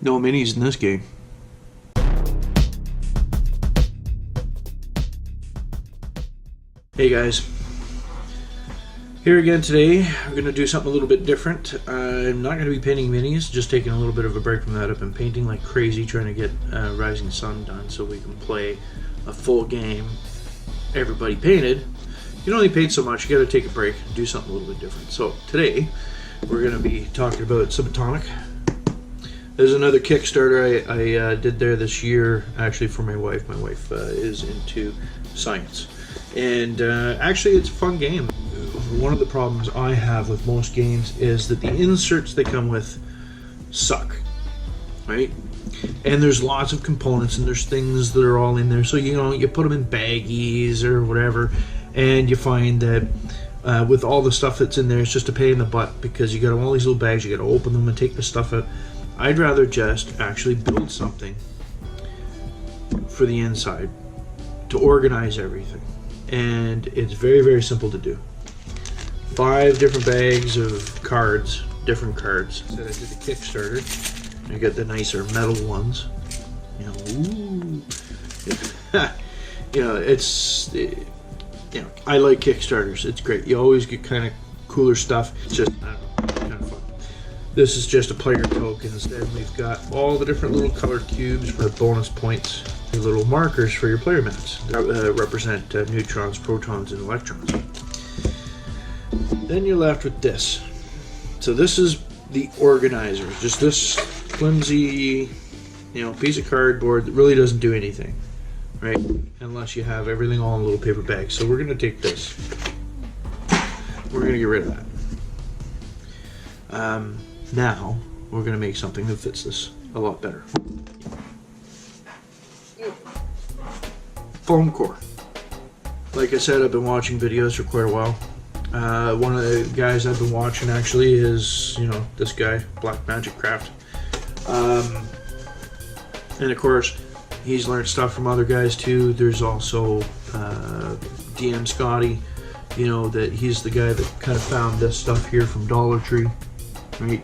No minis in this game. Hey guys, here again today. We're going to do something a little bit different. I'm not going to be painting minis, just taking a little bit of a break from that. I've been painting like crazy trying to get Rising Sun done so we can play a full game, everybody painted. You can only paint so much, you got to take a break and do something a little bit different. So today we're going to be talking about Subatomic. There's another Kickstarter I did there this year, actually for my wife. My wife is into science. And actually it's a fun game. One of the problems I have with most games is that the inserts they come with suck, right? And there's lots of components and there's things that are all in there. So, you know, you put them in baggies or whatever, and you find that with all the stuff that's in there, it's just a pain in the butt because you got all these little bags, you got to open them and take the stuff out. I'd rather just actually build something for the inside to organize everything. And it's very, very simple to do. 5 different bags of cards, different cards. So I did the Kickstarter. I got the nicer metal ones. You know, ooh. You know, I like Kickstarters. It's great. You always get kind of cooler stuff. It's just, I don't know, kind of fun. This is just a player tokens. Then we've got all the different little colored cubes for bonus points. Little markers for your player mats that represent neutrons, protons, and electrons. Then you're left with this. So this is the organizer. Just this flimsy, you know, piece of cardboard that really doesn't do anything, right? Unless you have everything all in a little paper bag. So we're going to take this. We're going to get rid of that. Now we're going to make something that fits this a lot better. Foam core. Like I said, I've been watching videos for quite a while. One of the guys I've been watching actually is, you know, this guy, Black Magic Craft. And of course, he's learned stuff from other guys too. There's also DM Scotty, you know, that he's the guy that kind of found this stuff here from Dollar Tree. Right?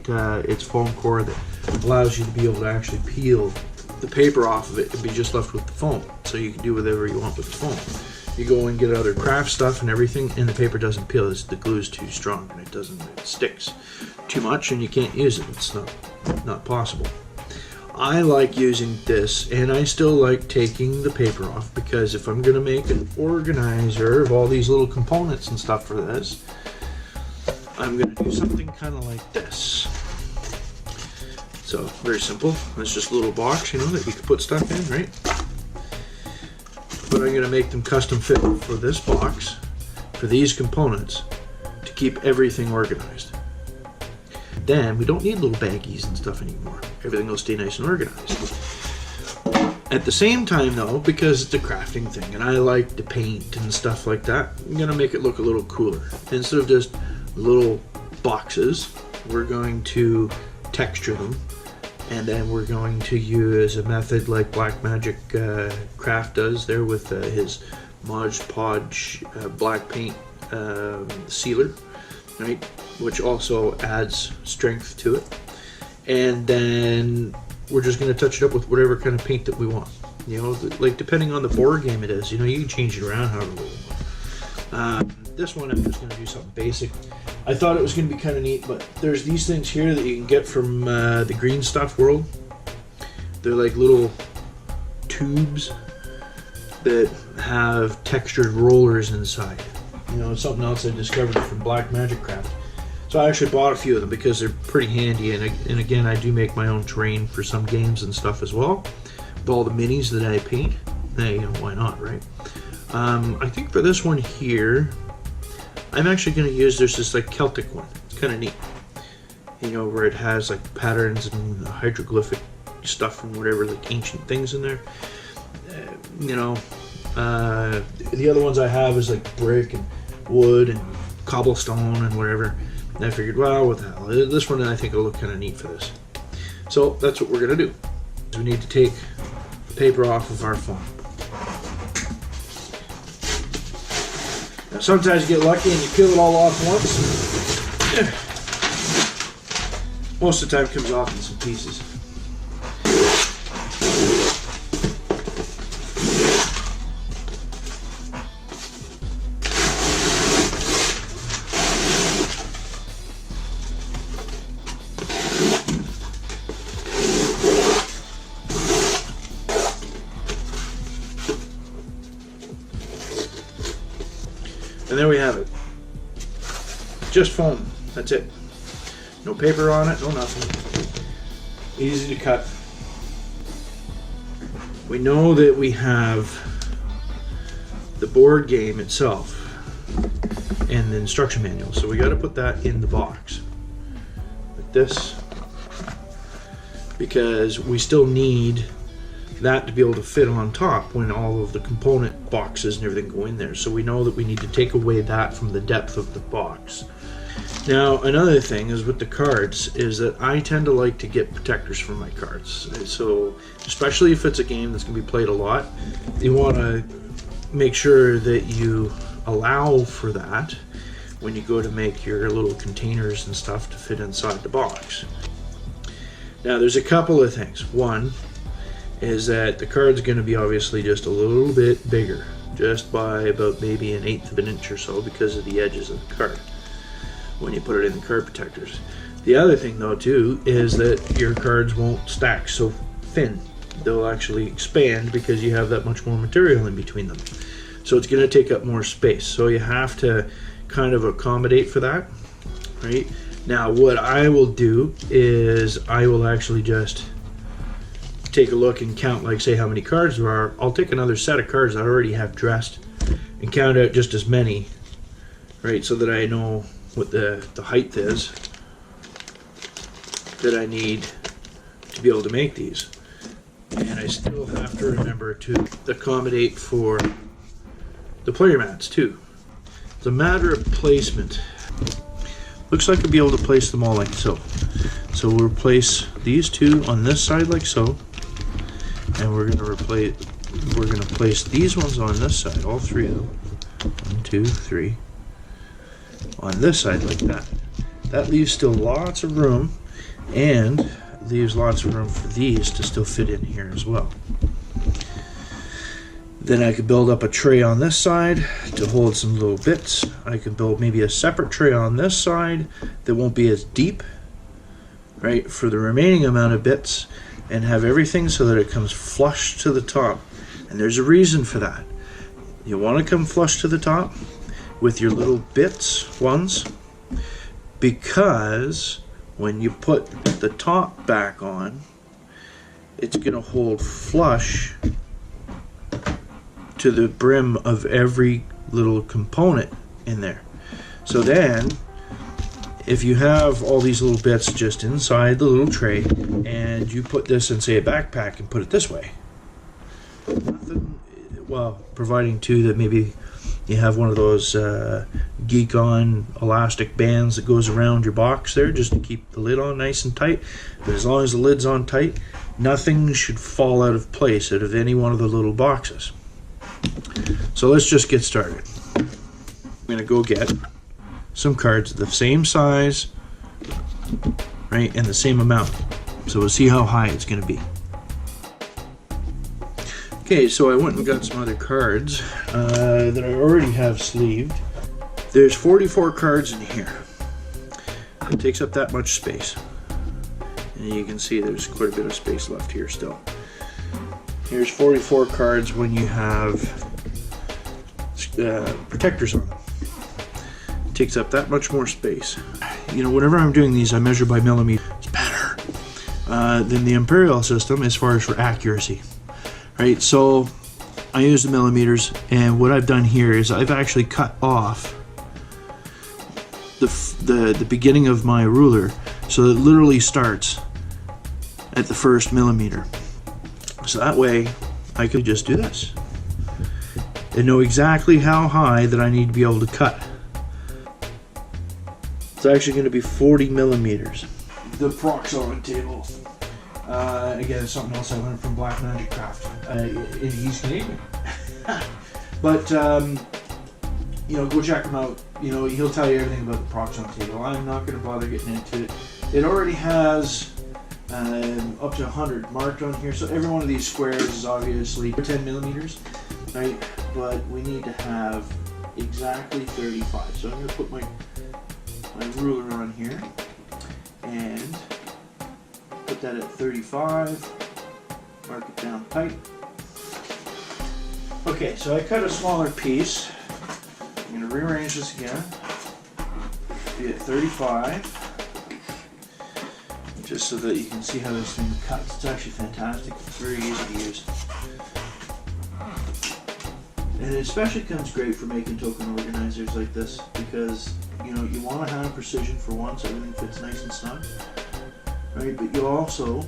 It's foam core that allows you to be able to actually peel the paper off of it and be just left with the foam, so you can do whatever you want with the foam. You go and get other craft stuff and everything, and the paper doesn't peel. The glue's too strong and it sticks too much, and you can't use it. It's not possible. I like using this, and I still like taking the paper off, because if I'm going to make an organizer of all these little components and stuff for this, I'm going to do something kind of like this. So, very simple. It's just a little box, you know, that you can put stuff in, right? But I'm going to make them custom fit for this box, for these components, to keep everything organized. Then, we don't need little baggies and stuff anymore. Everything will stay nice and organized. At the same time, though, because it's a crafting thing, and I like to paint and stuff like that, I'm going to make it look a little cooler. Instead of just little boxes, we're going to texture them. And then we're going to use a method like Black Magic Craft does there with his Mod Podge black paint sealer, right? Which also adds strength to it. And then we're just going to touch it up with whatever kind of paint that we want. You know, like depending on the board game it is, you know, you can change it around however you want. This one I'm just going to do something basic. I thought it was going to be kind of neat, but there's these things here that you can get from the Green Stuff World. They're like little tubes that have textured rollers inside. You know, it's something else I discovered from Black Magic Craft. So I actually bought a few of them because they're pretty handy, and again, I do make my own terrain for some games and stuff as well. With all the minis that I paint, you know, why not, right? I think for this one here, I'm actually going to use this like Celtic one. It's kind of neat, you know, where it has like patterns and hieroglyphic stuff and whatever, like ancient things in there. You know, the other ones I have is like brick and wood and cobblestone and whatever. And I figured, well, what the hell? This one I think will look kind of neat for this. So that's what we're going to do. We need to take the paper off of our foam. Sometimes you get lucky and you peel it all off once. Most of the time it comes off in some pieces. there we have it. Just foam. That's it. No paper on it, no nothing. Easy to cut. We know that we have the board game itself and the instruction manual, so we got to put that in the box like this, because we still need that to be able to fit on top when all of the component boxes and everything go in there. So we know that we need to take away that from the depth of the box. Now, another thing is with the cards is that I tend to like to get protectors for my cards. So especially if it's a game that's going to be played a lot, you want to make sure that you allow for that when you go to make your little containers and stuff to fit inside the box. Now, there's a couple of things. One is that the card's going to be obviously just a little bit bigger, just by about maybe 1/8 of an inch or so, because of the edges of the card when you put it in the card protectors. The other thing though too is that your cards won't stack so thin. They'll actually expand because you have that much more material in between them. So it's going to take up more space. So you have to kind of accommodate for that, right? Now what I will do is I will actually just take a look and count, like say how many cards there are. I'll take another set of cards I already have dressed and count out just as many, right, so that I know what the height is that I need to be able to make these. And I still have to remember to accommodate for the player mats too. It's a matter of placement. Looks like I'll be able to place them all like so. So we'll place these two on this side like so, and we're gonna place these ones on this side, all three of them. 1, 2, 3. On this side like that. That leaves still lots of room, and leaves lots of room for these to still fit in here as well. Then I could build up a tray on this side to hold some little bits. I could build maybe a separate tray on this side that won't be as deep, right, for the remaining amount of bits, and have everything so that it comes flush to the top. And there's a reason for that. You want to come flush to the top with your little bits ones, because when you put the top back on, it's going to hold flush to the brim of every little component in there. So then if you have all these little bits just inside the little tray, and you put this in say a backpack and put it this way, nothing, well, providing too that maybe you have one of those Geek On elastic bands that goes around your box there just to keep the lid on nice and tight. But as long as the lid's on tight, nothing should fall out of place out of any one of the little boxes. So let's just get started. I'm going to go get some cards the same size, right, and the same amount. So we'll see how high it's going to be. Okay, so I went and got some other cards that I already have sleeved. There's 44 cards in here. It takes up that much space. And you can see there's quite a bit of space left here still. Here's 44 cards when you have protectors on them. It takes up that much more space. You know, whenever I'm doing these, I measure by millimeters. It's better than the Imperial system as far as for accuracy. Right, so I use the millimeters, and what I've done here is I've actually cut off the beginning of my ruler, so it literally starts at the first millimeter. So that way I could just do this and know exactly how high that I need to be able to cut. It's actually going to be 40 millimeters. The Proxon table. Again, something else I learned from Black Magic Craft. He's Canadian. But, you know, go check him out. You know, he'll tell you everything about the Proxon table. I'm not going to bother getting into it. It already has up to 100 marked on here. So every one of these squares is obviously 10 millimeters, right? But we need to have exactly 35. So I'm going to put my ruler on here and put that at 35, mark it down tight. Okay, so I cut a smaller piece. I'm going to rearrange this again. Be at 35. Just so that you can see how this thing cuts. It's actually fantastic. It's very easy to use. And it especially comes great for making token organizers like this because you know you want to have precision for one so everything fits nice and snug. Right? But you also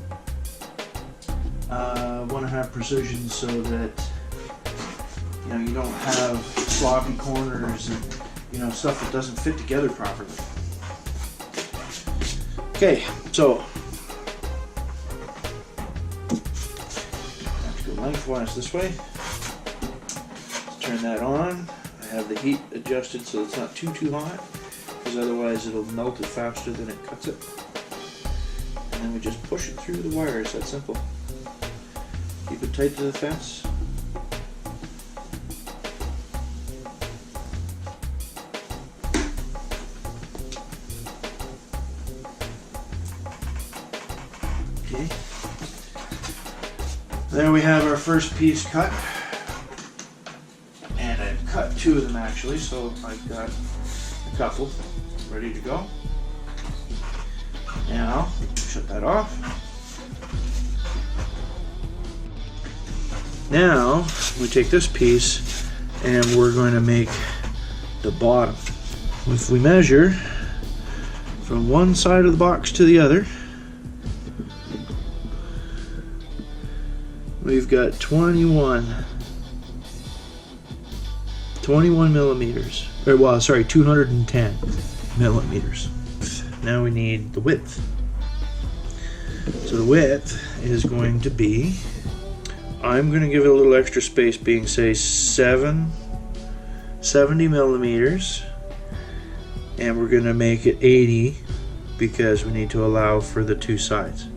want to have precision so that you know you don't have sloppy corners and you know stuff that doesn't fit together properly. Okay, so I have to go lengthwise this way. Let's turn that on. I have the heat adjusted so it's not too hot, because otherwise it'll melt it faster than it cuts it. And then we just push it through the wires. That's simple. Keep it tight to the fence. Okay. There we have our first piece cut. And I've cut 2 of them actually, so I've got a couple ready to go. Now, shut that off. Now, we take this piece and we're going to make the bottom. If we measure from one side of the box to the other, we've got 21 millimeters. Or, well, sorry, 210 millimeters. Now we need the width. So the width is going to be, I'm going to give it a little extra space, being say 70 millimeters, and we're going to make it 80 because we need to allow for the 2 sides.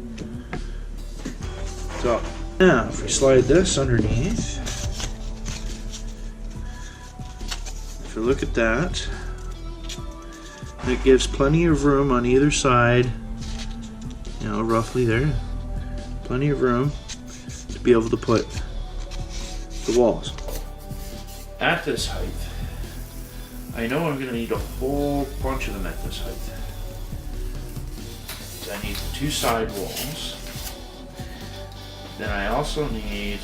So now if we slide this underneath, if you look at that, it gives plenty of room on either side, you know, roughly there, plenty of room to be able to put the walls. At this height, I know I'm going to need a whole bunch of them at this height. So I need the 2 side walls. Then I also need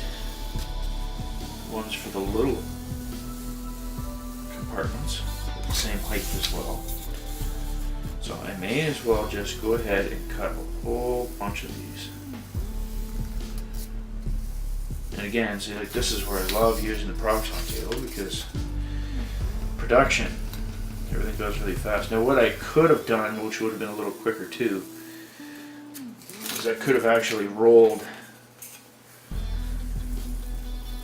ones for the little compartments at the same height as well. So I may as well just go ahead and cut a whole bunch of these. And again, see, like, this is where I love using the Proxon table because production, everything goes really fast. Now what I could have done, which would have been a little quicker too, is I could have actually rolled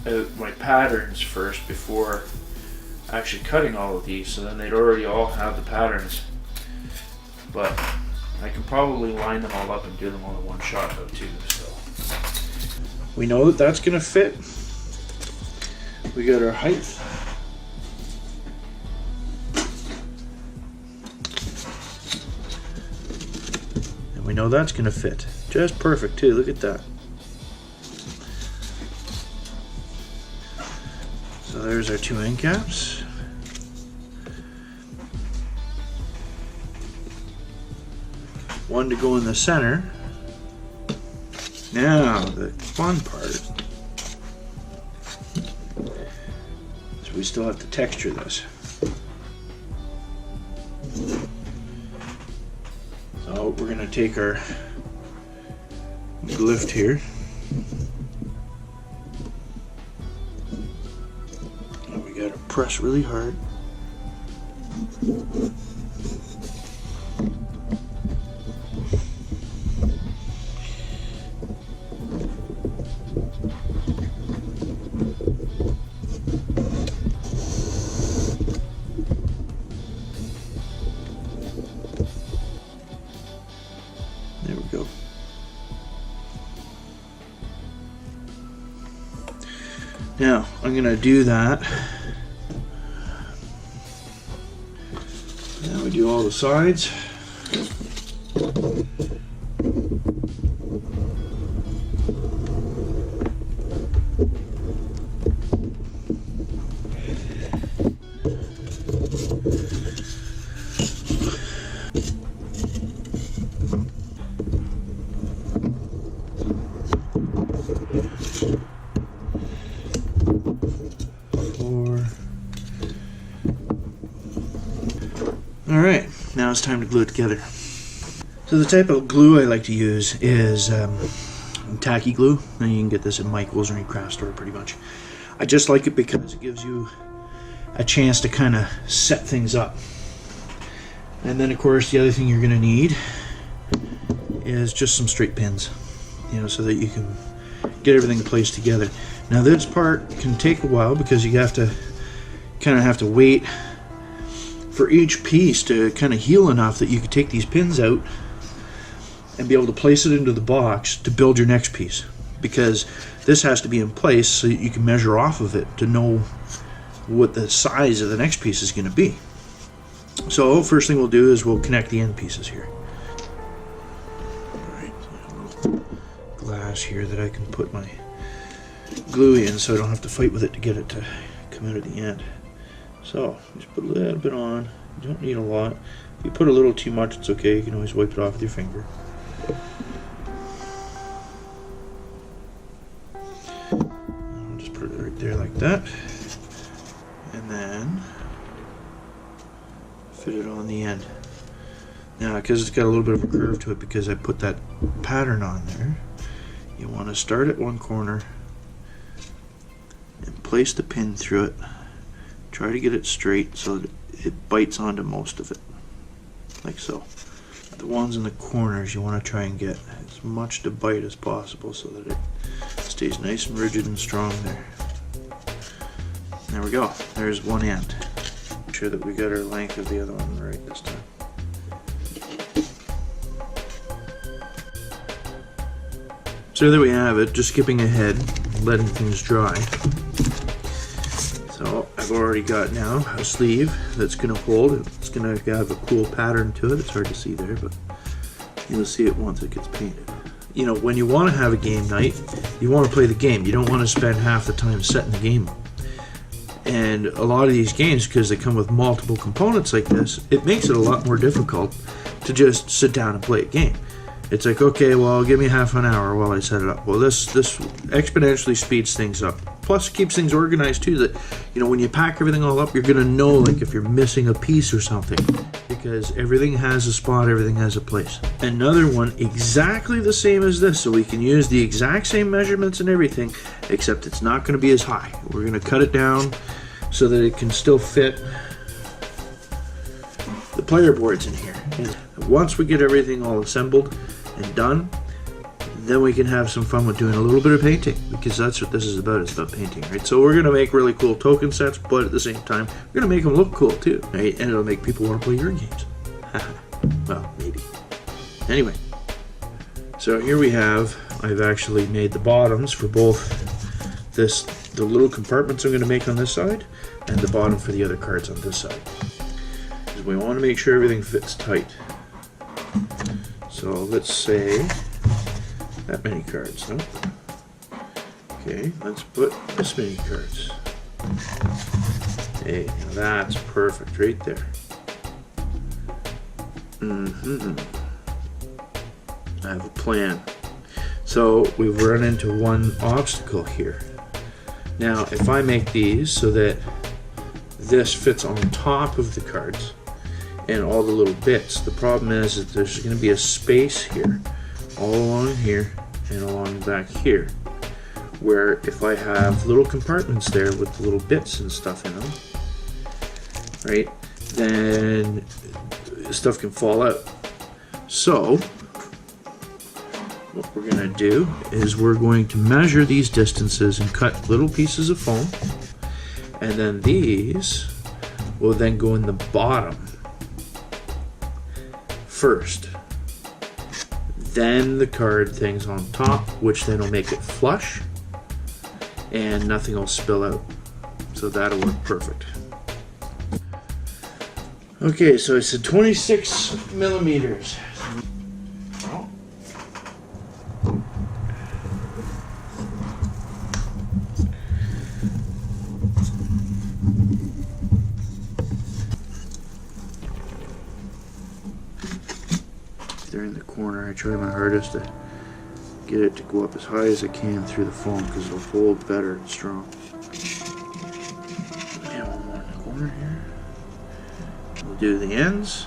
out my patterns first before actually cutting all of these, so then they'd already all have the patterns. But I can probably line them all up and do them all in one shot though too. So we know that that's going to fit. We got our height. And we know that's going to fit. Just perfect too. Look at that. So there's our 2 end caps. One to go in the center. Now the fun part is we still have to texture this. So we're going to take our lift here. And we got to press really hard. There we go. Now I'm going to do that. Now we do all the sides. now it's time to glue it together. So the type of glue I like to use is tacky glue, and you can get this at Michael's or any craft store pretty much. I just like it because it gives you a chance to kind of set things up. And then of course the other thing you're going to need is just some straight pins, you know, so that you can get everything placed together. Now this part can take a while because you have to wait for each piece to kind of heal enough that you can take these pins out and be able to place it into the box to build your next piece, because this has to be in place so that you can measure off of it to know what the size of the next piece is going to be. So first thing we'll do is we'll connect the end pieces here. Alright, so a little glass here that I can put my glue in so I don't have to fight with it to get it to come out at the end. So just put a little bit on. You don't need a lot. If you put a little too much, it's okay. You can always wipe it off with your finger. I'll just put it right there like that. And then fit it on the end. Now, because it's got a little bit of a curve to it because I put that pattern on there, you want to start at one corner and place the pin through it. Try to get it straight so that it bites onto most of it, like so. The ones in the corners you want to try and get as much to bite as possible so that it stays nice and rigid and strong there. There we go. There's one end. Make sure that we got our length of the other one right this time. So there we have it, just skipping ahead, letting things dry. So I've already got now a sleeve that's going to hold. It's going to have a cool pattern to it. It's hard to see there, but you'll see it once it gets painted. You know, when you want to have a game night, you want to play the game. You don't want to spend half the time setting the game up. And a lot of these games, because they come with multiple components like this, it makes it a lot more difficult to just sit down and play a game. It's like, okay, well, give me half an hour while I set it up. Well, this exponentially speeds things up. Plus, it keeps things organized too. That, you know, when you pack everything all up, you're gonna know, like, if you're missing a piece or something, because everything has a spot, everything has a place. Another one exactly the same as this, so we can use the exact same measurements and everything, except it's not gonna be as high. We're gonna cut it down so that it can still fit the player boards in here. And once we get everything all assembled and done, then we can have some fun with doing a little bit of painting, because that's what this is about. It's about painting, right? So we're gonna make really cool token sets, but at the same time, we're gonna make them look cool too, right? And it'll make people want to play your games. Well, maybe. Anyway, so here we have, I've actually made the bottoms for both the little compartments I'm gonna make on this side, and the bottom for the other cards on this side. Because we want to make sure everything fits tight. So let's say that many cards, no? Okay, let's put this many cards. Hey, now that's perfect right there. I have a plan. So we've run into one obstacle here. Now, if I make these so that this fits on top of the cards and all the little bits, the problem is that there's going to be a space here, all along here and along the back here, where if I have little compartments there with the little bits and stuff in them, right, then stuff can fall out. So what we're going to do is we're going to measure these distances and cut little pieces of foam, and then these will then go in the bottom first, then the card things on top, which then will make it flush and nothing will spill out. So that'll work perfect. Okay, so I said 26 millimeters. There in the corner, I try my hardest to get it to go up as high as I can through the foam because it'll hold better and strong. And one more in the corner here. We'll do the ends.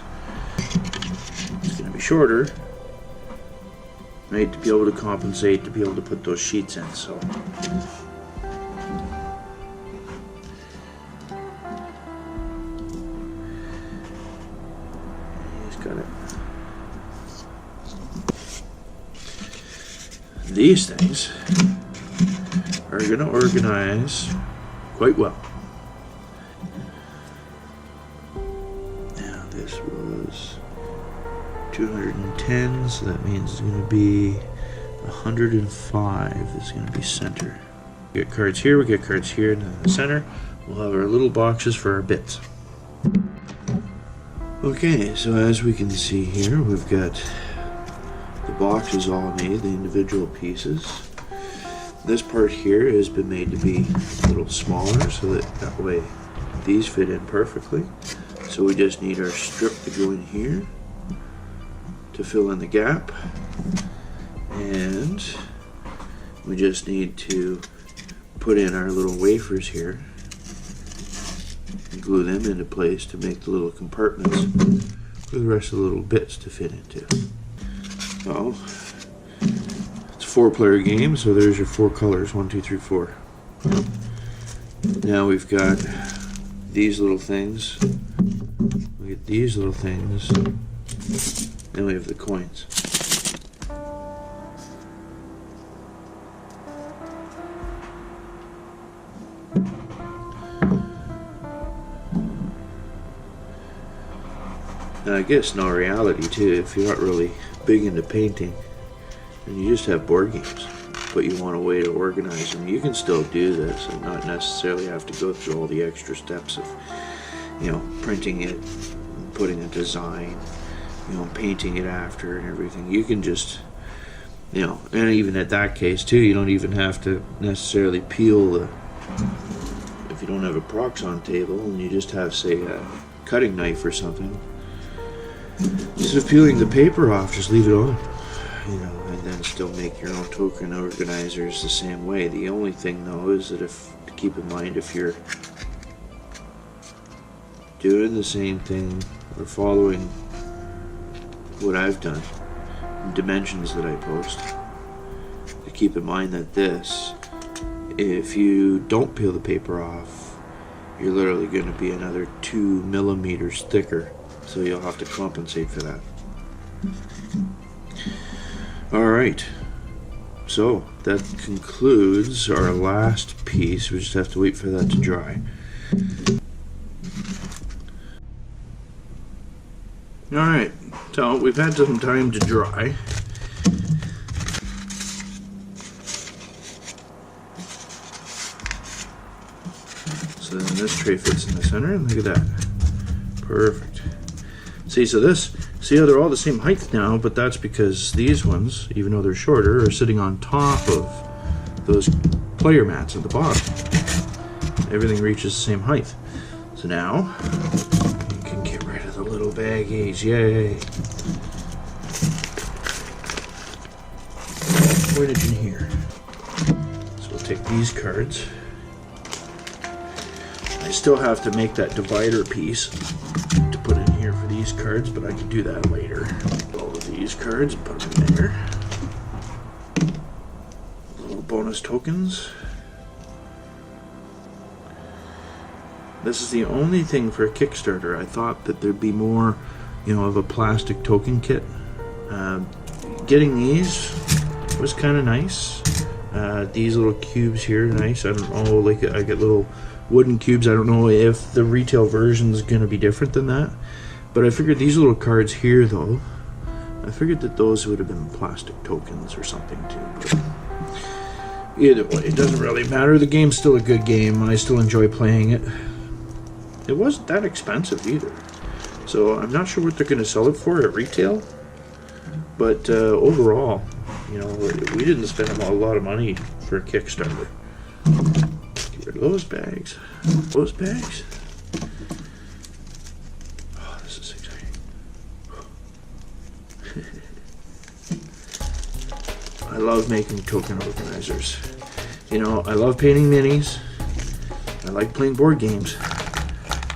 shorter, right, to be able to compensate, to be able to put those sheets in. So he's got it. These things are going to organize quite well. Now this was 210, so that means it's going to be 105 is going to be center. We get cards here, we get cards here, and in the center we'll have our little boxes for our bits. Okay, so as we can see here, we've got the boxes all made, the individual pieces. This part here has been made to be a little smaller so that way these fit in perfectly. So we just need our strip to go in here to fill in the gap, and we just need to put in our little wafers here and glue them into place to make the little compartments for the rest of the little bits to fit into. Well, it's a 4-player game, so there's your 4 colors, 1, 2, 3, 4. Now we've got these little things, we get these little things, then we have the coins. Now I guess in all reality too, if you're not really big into painting and you just have board games but you want a way to organize them, you can still do this and not necessarily have to go through all the extra steps of, you know, printing it, putting a design, you know, painting it after and everything. You can just, you know, and even at that case too, you don't even have to necessarily peel the, if you don't have a Proxon table and you just have, say, a cutting knife or something, instead of peeling the paper off, just leave it on, you know, and then still make your own token organizers the same way. The only thing though is that to keep in mind, if you're doing the same thing or following what I've done, dimensions that I post, to keep in mind that this, if you don't peel the paper off, you're literally going to be another 2 millimeters thicker. So you'll have to compensate for that. Alright, so that concludes our last piece. We just have to wait for that to dry. Alright, so we've had some time to dry. So then this tray fits in the center, and look at that. Perfect. See, so see how they're all the same height now, but that's because these ones, even though they're shorter, are sitting on top of those player mats at the bottom. Everything reaches the same height. So now, you can get rid of the little baggies, yay! Pointed in here. So we'll take these cards. I still have to make that divider piece to put in here for these cards, but I can do that later. All of these cards and put them in there. Little bonus tokens. This is the only thing for a Kickstarter. I thought that there'd be more, you know, of a plastic token kit. Getting these was kind of nice. These little cubes here, nice. I don't know, like I get little wooden cubes. I don't know if the retail version is going to be different than that, but I figured these little cards here though, I figured that those would have been plastic tokens or something too. But either way, it doesn't really matter. The game's still a good game. I still enjoy playing it. It wasn't that expensive either, so I'm not sure what they're going to sell it for at retail, but overall, you know, we didn't spend a lot of money for a Kickstarter. Get rid of those bags. Those bags. Oh, this is exciting. I love making token organizers. You know, I love painting minis. I like playing board games.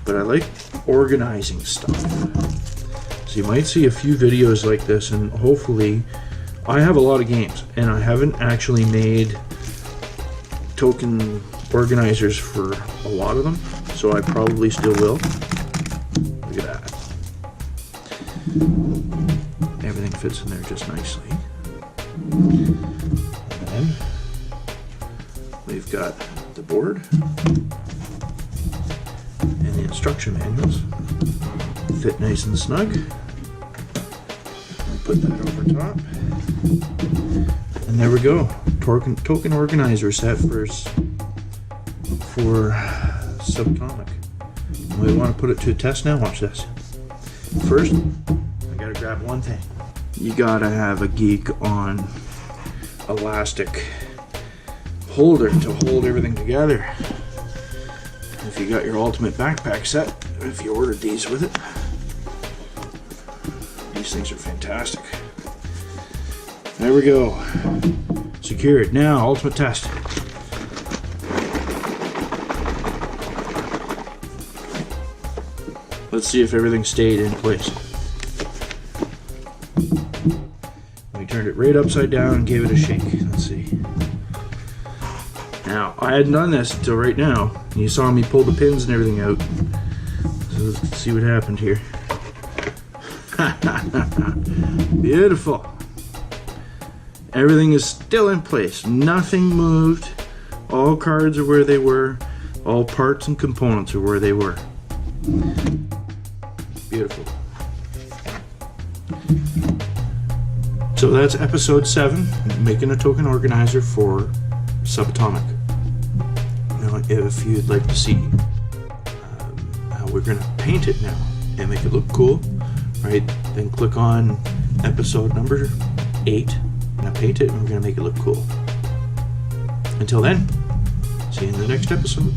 But I like organizing stuff. So you might see a few videos like this, and hopefully, I have a lot of games, and I haven't actually made token organizers for a lot of them, so I probably still will. Look at that. Everything fits in there just nicely. And then we've got the board and the instruction manuals. Fit nice and snug. Put that over top. And there we go. Token organizer set for Subatomic. We want to put it to a test now. Watch this. First, I gotta grab one thing. You gotta have a geek on elastic holder to hold everything together. If you got your ultimate backpack set, if you ordered these with it, these things are fantastic. There we go. Secured. Now, ultimate test. Let's see if everything stayed in place. We turned it right upside down and gave it a shake. Let's see. Now, I hadn't done this until right now. You saw me pull the pins and everything out. So let's see what happened here. Beautiful. Everything is still in place. Nothing moved. All cards are where they were. All parts and components are where they were. Beautiful. So that's episode 7, making a token organizer for Subatomic. Now, if you'd like to see how we're going to paint it now and make it look cool, right, then click on episode number 8. I'm going to paint it and we're going to make it look cool. Until then, see you in the next episode.